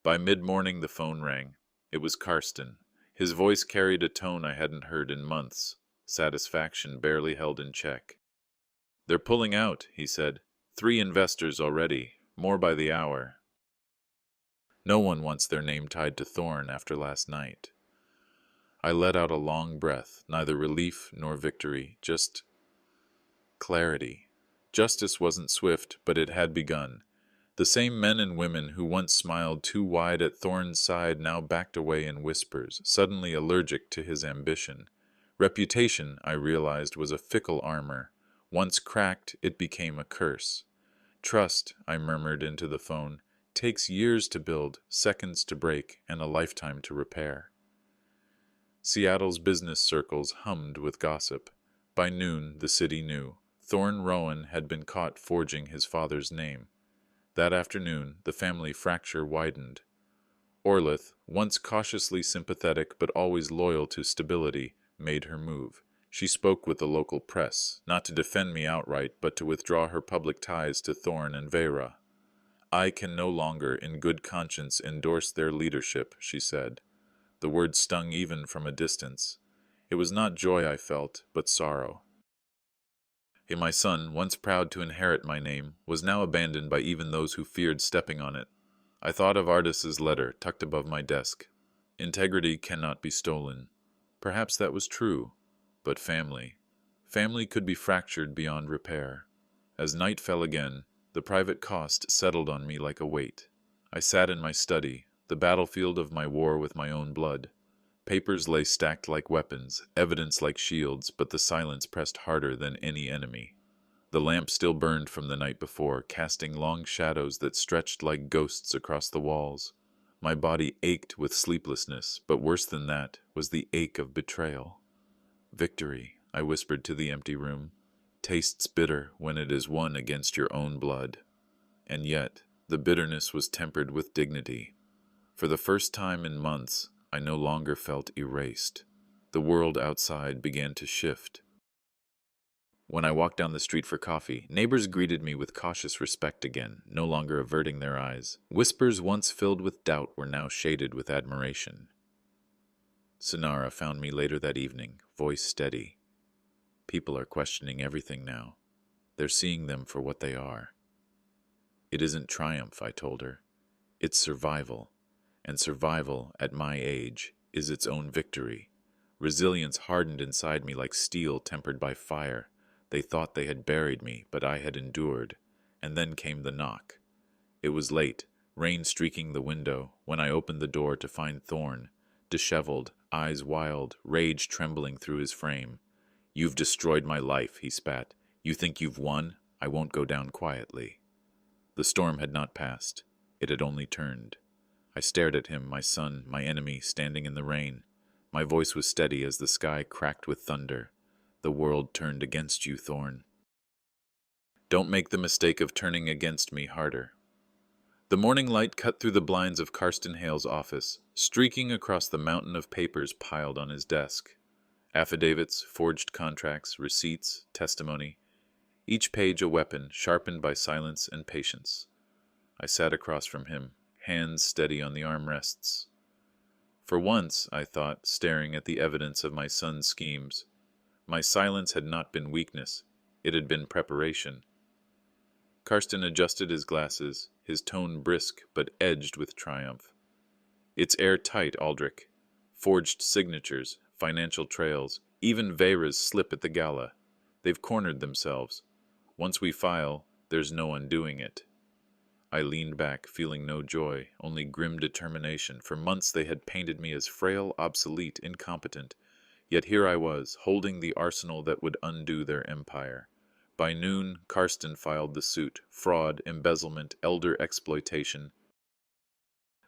By mid-morning the phone rang. It was Karsten. His voice carried a tone I hadn't heard in months. satisfaction barely held in check. "They're pulling out," he said. "3 investors already, more by the hour. No one wants their name tied to Thorn after last night." I let out a long breath, neither relief nor victory, just clarity. Justice wasn't swift, but it had begun. The same men and women who once smiled too wide at Thorn's side now backed away in whispers, suddenly allergic to his ambition. Reputation, I realized, was a fickle armor. Once cracked, it became a curse. "Trust," I murmured into the phone, "takes years to build, seconds to break, and a lifetime to repair." Seattle's business circles hummed with gossip. By noon, the city knew. Thorn Rowan had been caught forging his father's name. That afternoon, the family fracture widened. Orlith, once cautiously sympathetic but always loyal to stability, made her move. She spoke with the local press, not to defend me outright, but to withdraw her public ties to Thorn and Vera. "I can no longer, in good conscience, endorse their leadership," she said. The words stung even from a distance. It was not joy I felt, but sorrow. My son, once proud to inherit my name, was now abandoned by even those who feared stepping on it. I thought of Ardis's letter tucked above my desk. Integrity cannot be stolen. Perhaps that was true, but family. Family could be fractured beyond repair. As night fell again, the private cost settled on me like a weight. I sat in my study, the battlefield of my war with my own blood. Papers lay stacked like weapons, evidence like shields, but the silence pressed harder than any enemy. The lamp still burned from the night before, casting long shadows that stretched like ghosts across the walls. My body ached with sleeplessness, but worse than that was the ache of betrayal. "Victory," I whispered to the empty room, "tastes bitter when it is won against your own blood." And yet, the bitterness was tempered with dignity. For the first time in months, I no longer felt erased. The world outside began to shift. When I walked down the street for coffee, neighbors greeted me with cautious respect again, no longer averting their eyes. Whispers once filled with doubt were now shaded with admiration. Sonara found me later that evening, voice steady. "People are questioning everything now. They're seeing them for what they are." "It isn't triumph," I told her. "It's survival. And survival, at my age, is its own victory." Resilience hardened inside me like steel tempered by fire. They thought they had buried me, but I had endured. And then came the knock. It was late, rain streaking the window, when I opened the door to find Thorn, disheveled, eyes wild, rage trembling through his frame. "You've destroyed my life," he spat. "You think you've won? I won't go down quietly." The storm had not passed. It had only turned. I stared at him, my son, my enemy, standing in the rain. My voice was steady as the sky cracked with thunder. "The world turned against you, Thorn. Don't make the mistake of turning against me harder." The morning light cut through the blinds of Karsten Hale's office, streaking across the mountain of papers piled on his desk. Affidavits, forged contracts, receipts, testimony. Each page a weapon, sharpened by silence and patience. I sat across from him, hands steady on the armrests. For once, I thought, staring at the evidence of my son's schemes, my silence had not been weakness, it had been preparation. Karsten adjusted his glasses, his tone brisk but edged with triumph. "It's airtight, Aldrich. Forged signatures, financial trails, even Vera's slip at the gala. They've cornered themselves. Once we file, there's no undoing it." I leaned back, feeling no joy, only grim determination. For months they had painted me as frail, obsolete, incompetent. Yet here I was, holding the arsenal that would undo their empire. By noon, Karsten filed the suit: fraud, embezzlement, elder exploitation.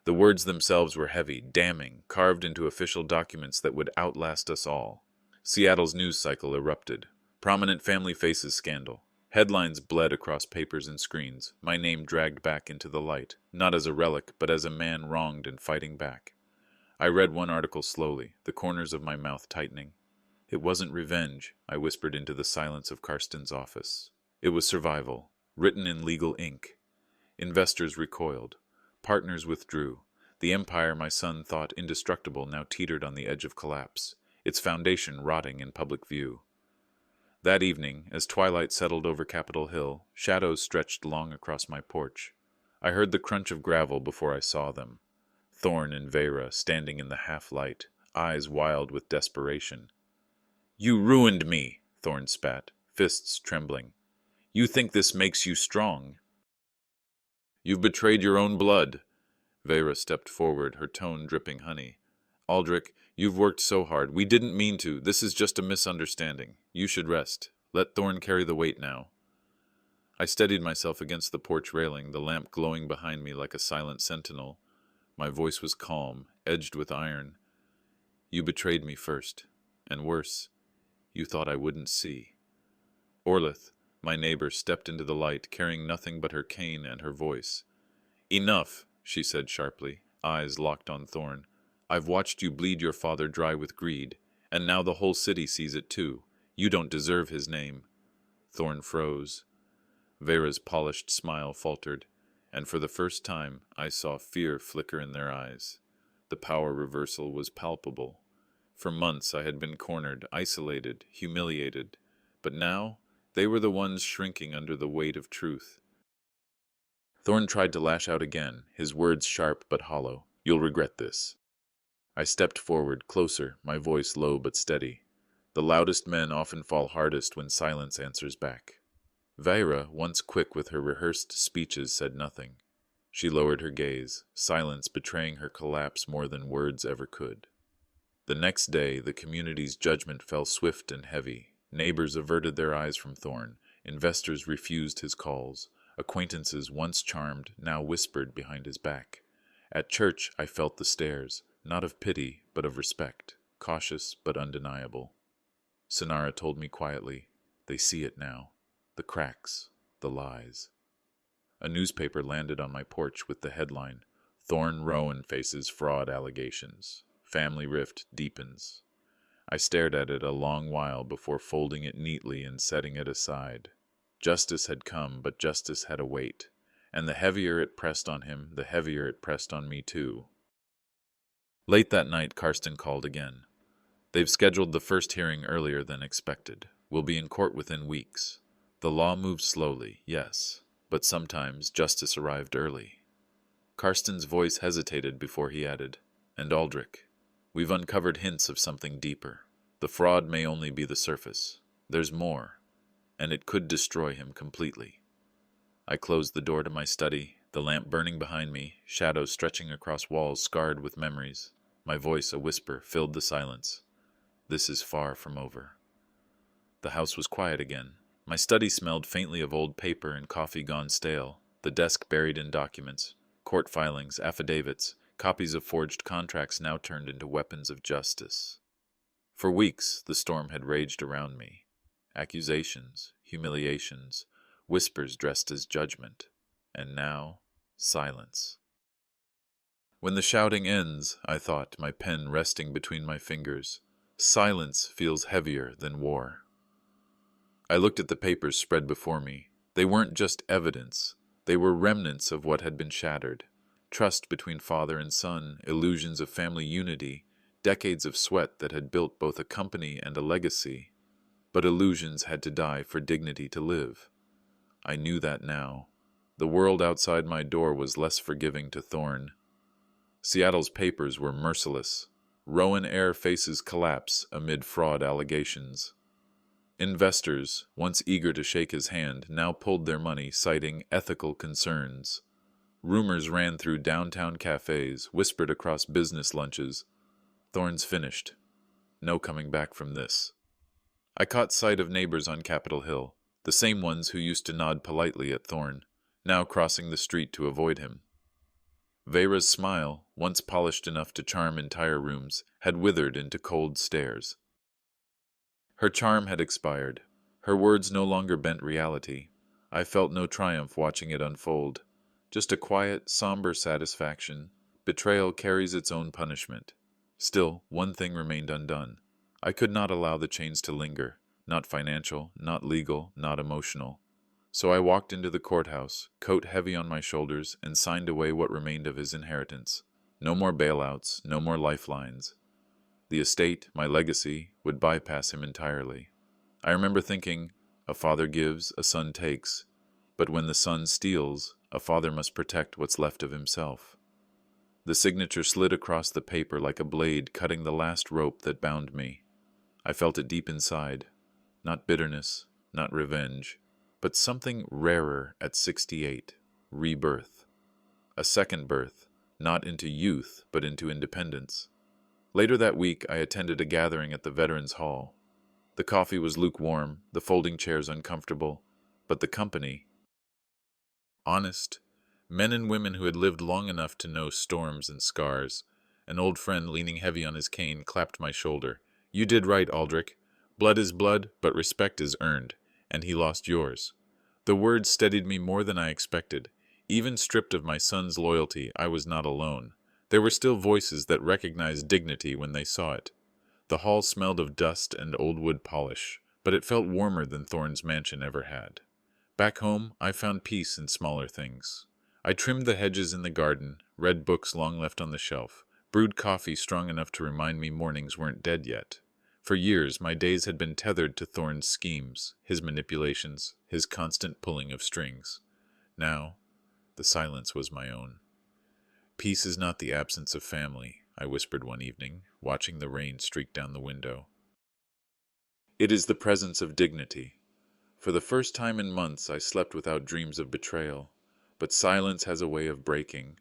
The words themselves were heavy, damning, carved into official documents that would outlast us all. Seattle's news cycle erupted. Prominent family faces scandal. Headlines bled across papers and screens, my name dragged back into the light, not as a relic, but as a man wronged and fighting back. I read one article slowly, the corners of my mouth tightening. It wasn't revenge, I whispered into the silence of Karsten's office. It was survival, written in legal ink. Investors recoiled. Partners withdrew. The empire my son thought indestructible now teetered on the edge of collapse. its foundation rotting in public view. That evening, as twilight settled over Capitol Hill, shadows stretched long across my porch. I heard the crunch of gravel before I saw them. Thorn and Vera standing in the half-light, eyes wild with desperation. "You ruined me," Thorn spat, fists trembling. "You think this makes you strong?" "You've betrayed your own blood." Vera stepped forward, her tone dripping honey. "Aldrich, you've worked so hard. We didn't mean to. This is just a misunderstanding. You should rest. Let Thorn carry the weight now." I steadied myself against the porch railing, the lamp glowing behind me like a silent sentinel. My voice was calm, edged with iron. "You betrayed me first. And worse, you thought I wouldn't see." Orlith, my neighbor, stepped into the light, carrying nothing but her cane and her voice. "Enough," she said sharply, eyes locked on Thorn. "I've watched you bleed your father dry with greed, and now the whole city sees it too. You don't deserve his name." Thorn froze. Vera's polished smile faltered, and for the first time I saw fear flicker in their eyes. The power reversal was palpable. For months I had been cornered, isolated, humiliated, but now they were the ones shrinking under the weight of truth. Thorn tried to lash out again, his words sharp but hollow. "You'll regret this." I stepped forward, closer, my voice low but steady. The loudest men often fall hardest when silence answers back. Vera, once quick with her rehearsed speeches, said nothing. She lowered her gaze, silence betraying her collapse more than words ever could. The next day, the community's judgment fell swift and heavy. Neighbors averted their eyes from Thorn. Investors refused his calls. Acquaintances once charmed, now whispered behind his back. At church, I felt the stares, not of pity, but of respect, cautious but undeniable. Sonara told me quietly, "They see it now. The cracks, the lies." A newspaper landed on my porch with the headline, "Thorn Rowan faces fraud allegations. Family rift deepens." I stared at it a long while before folding it neatly and setting it aside. Justice had come, but justice had a weight, and the heavier it pressed on him, the heavier it pressed on me too. Late that night, Karsten called again. "They've scheduled the first hearing earlier than expected. We'll be in court within weeks. The law moves slowly, yes, but sometimes justice arrived early." Karsten's voice hesitated before he added, "And Aldrich, we've uncovered hints of something deeper. The fraud may only be the surface. There's more, and it could destroy him completely." I closed the door to my study, the lamp burning behind me, shadows stretching across walls scarred with memories. My voice, a whisper, filled the silence. "This is far from over." The house was quiet again. My study smelled faintly of old paper and coffee gone stale, the desk buried in documents, court filings, affidavits, copies of forged contracts now turned into weapons of justice. For weeks, the storm had raged around me. Accusations, humiliations, whispers dressed as judgment, and now, silence. When the shouting ends, I thought, my pen resting between my fingers, silence feels heavier than war. I looked at the papers spread before me. They weren't just evidence. They were remnants of what had been shattered. Trust between father and son, illusions of family unity, decades of sweat that had built both a company and a legacy. But illusions had to die for dignity to live. I knew that now. The world outside my door was less forgiving to Thorn. Seattle's papers were merciless. Rowan Air faces collapse amid fraud allegations. Investors, once eager to shake his hand, now pulled their money, citing ethical concerns. Rumors ran through downtown cafes, whispered across business lunches. Thorn's finished. No coming back from this. I caught sight of neighbors on Capitol Hill, the same ones who used to nod politely at Thorn, now crossing the street to avoid him. Vera's smile, once polished enough to charm entire rooms, had withered into cold stares. Her charm had expired. Her words no longer bent reality. I felt no triumph watching it unfold. Just a quiet, somber satisfaction. Betrayal carries its own punishment. Still, one thing remained undone. I could not allow the chains to linger. Not financial, not legal, not emotional. So I walked into the courthouse, coat heavy on my shoulders, and signed away what remained of his inheritance. No more bailouts, no more lifelines. The estate, my legacy, would bypass him entirely. I remember thinking, a father gives, a son takes, but when the son steals, a father must protect what's left of himself. The signature slid across the paper like a blade cutting the last rope that bound me. I felt it deep inside, not bitterness, not revenge, but something rarer at 68, rebirth. A second birth, not into youth, but into independence. Later that week, I attended a gathering at the Veterans Hall. The coffee was lukewarm, the folding chairs uncomfortable, but the company, honest, men and women who had lived long enough to know storms and scars. An old friend leaning heavy on his cane clapped my shoulder. "You did right, Aldrich. Blood is blood, but respect is earned, and he lost yours." The words steadied me more than I expected. Even stripped of my son's loyalty, I was not alone. There were still voices that recognized dignity when they saw it. The hall smelled of dust and old wood polish, but it felt warmer than Thorne's mansion ever had. Back home, I found peace in smaller things. I trimmed the hedges in the garden, read books long left on the shelf, brewed coffee strong enough to remind me mornings weren't dead yet. For years, my days had been tethered to Thorne's schemes, his manipulations, his constant pulling of strings. Now, the silence was my own. "Peace is not the absence of family," I whispered one evening, watching the rain streak down the window. "It is the presence of dignity." For the first time in months, I slept without dreams of betrayal, but silence has a way of breaking.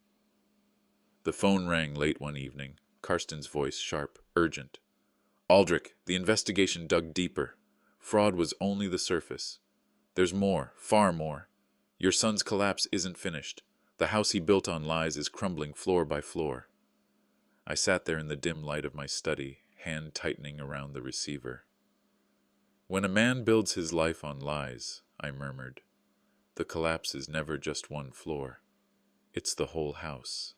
The phone rang late one evening, Karsten's voice sharp, urgent. "Aldrich, the investigation dug deeper. Fraud was only the surface. There's more, far more. Your son's collapse isn't finished. The house he built on lies is crumbling floor by floor." I sat there in the dim light of my study, hand tightening around the receiver. "When a man builds his life on lies," I murmured, "the collapse is never just one floor. It's the whole house."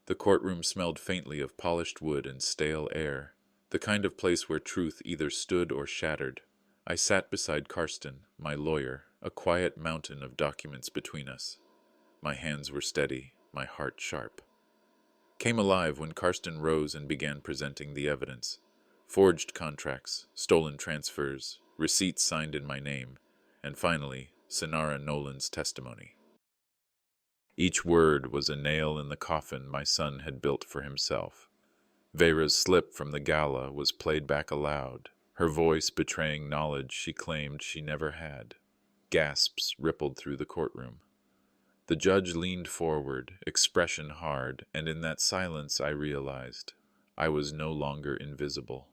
The courtroom smelled faintly of polished wood and stale air, the kind of place where truth either stood or shattered. I sat beside Karsten, my lawyer, a quiet mountain of documents between us. My hands were steady, my heart sharp. Came alive when Karsten rose and began presenting the evidence. Forged contracts, stolen transfers, receipts signed in my name, and finally, Sinara Nolan's testimony. Each word was a nail in the coffin my son had built for himself. Vera's slip from the gala was played back aloud, her voice betraying knowledge she claimed she never had. Gasps rippled through the courtroom. The judge leaned forward, expression hard, and in that silence I realized I was no longer invisible.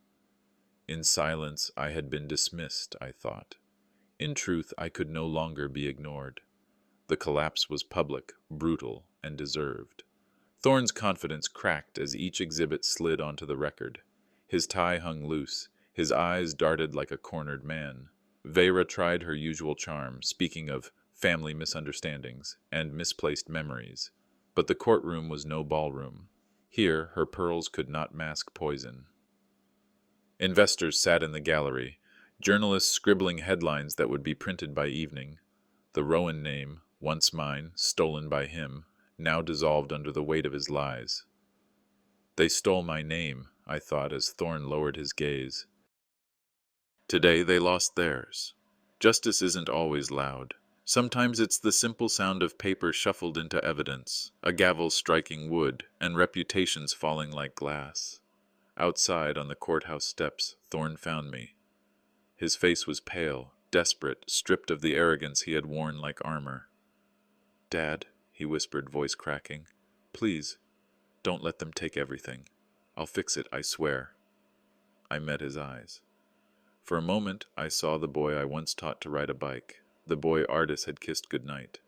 In silence I had been dismissed, I thought. In truth, I could no longer be ignored. The collapse was public, brutal, and deserved. Thorne's confidence cracked as each exhibit slid onto the record. His tie hung loose, his eyes darted like a cornered man. Vera tried her usual charm, speaking of family misunderstandings and misplaced memories. But the courtroom was no ballroom. Here, her pearls could not mask poison. Investors sat in the gallery, journalists scribbling headlines that would be printed by evening. The Rowan name, once mine, stolen by him, now dissolved under the weight of his lies. They stole my name, I thought as Thorne lowered his gaze. Today they lost theirs. Justice isn't always loud. Sometimes it's the simple sound of paper shuffled into evidence, a gavel striking wood, and reputations falling like glass. Outside on the courthouse steps, Thorne found me. His face was pale, desperate, stripped of the arrogance he had worn like armor. "Dad," he whispered, voice cracking, "please, don't let them take everything. I'll fix it, I swear." I met his eyes. For a moment, I saw the boy I once taught to ride a bike, the boy Artis had kissed goodnight.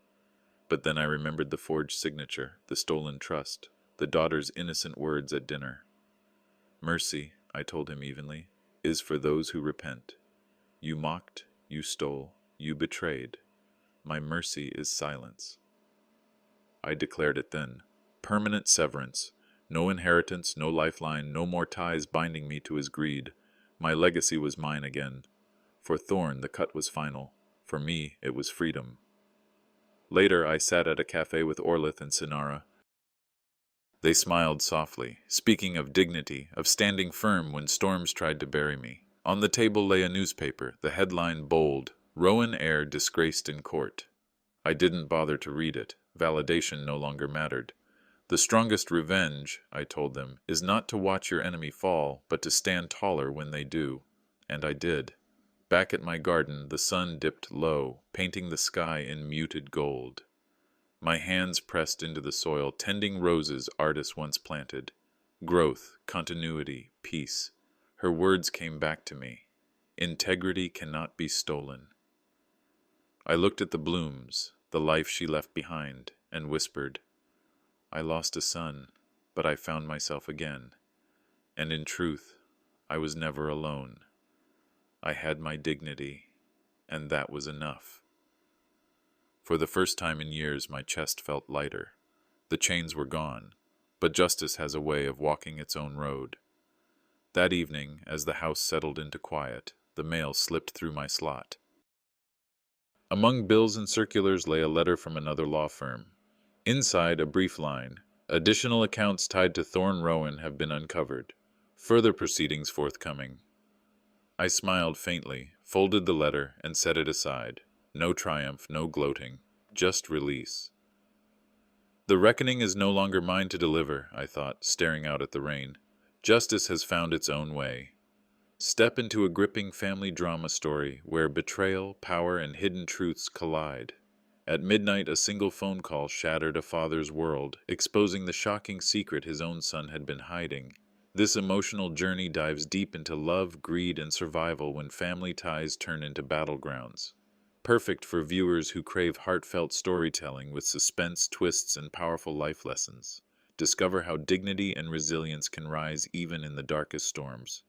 But then I remembered the forged signature, the stolen trust, the daughter's innocent words at dinner. "Mercy," I told him evenly, "is for those who repent. You mocked, you stole, you betrayed. My mercy is silence." I declared it then. Permanent severance. No inheritance, no lifeline, no more ties binding me to his greed. My legacy was mine again. For Thorne, the cut was final. For me, it was freedom. Later, I sat at a cafe with Orlith and Sinara. They smiled softly, speaking of dignity, of standing firm when storms tried to bury me. On the table lay a newspaper, the headline bold, "Rowan heir disgraced in court." I didn't bother to read it. Validation no longer mattered. The strongest revenge, I told them, is not to watch your enemy fall, but to stand taller when they do. And I did. Back at my garden, the sun dipped low, painting the sky in muted gold. My hands pressed into the soil, tending roses artists once planted. Growth, continuity, peace. Her words came back to me. Integrity cannot be stolen. I looked at the blooms, the life she left behind, and whispered, I lost a son, but I found myself again. And in truth, I was never alone. I had my dignity, and that was enough. For the first time in years, my chest felt lighter. The chains were gone, but justice has a way of walking its own road. That evening, as the house settled into quiet, the mail slipped through my slot. Among bills and circulars lay a letter from another law firm. Inside, a brief line, additional accounts tied to Thorne Rowan have been uncovered. Further proceedings forthcoming. I smiled faintly, folded the letter, and set it aside. No triumph, no gloating, just release. The reckoning is no longer mine to deliver, I thought, staring out at the rain. Justice has found its own way. Step into a gripping family drama story where betrayal, power, and hidden truths collide. At midnight, a single phone call shattered a father's world, exposing the shocking secret his own son had been hiding. This emotional journey dives deep into love, greed, and survival when family ties turn into battlegrounds. Perfect for viewers who crave heartfelt storytelling with suspense, twists, and powerful life lessons. Discover how dignity and resilience can rise even in the darkest storms.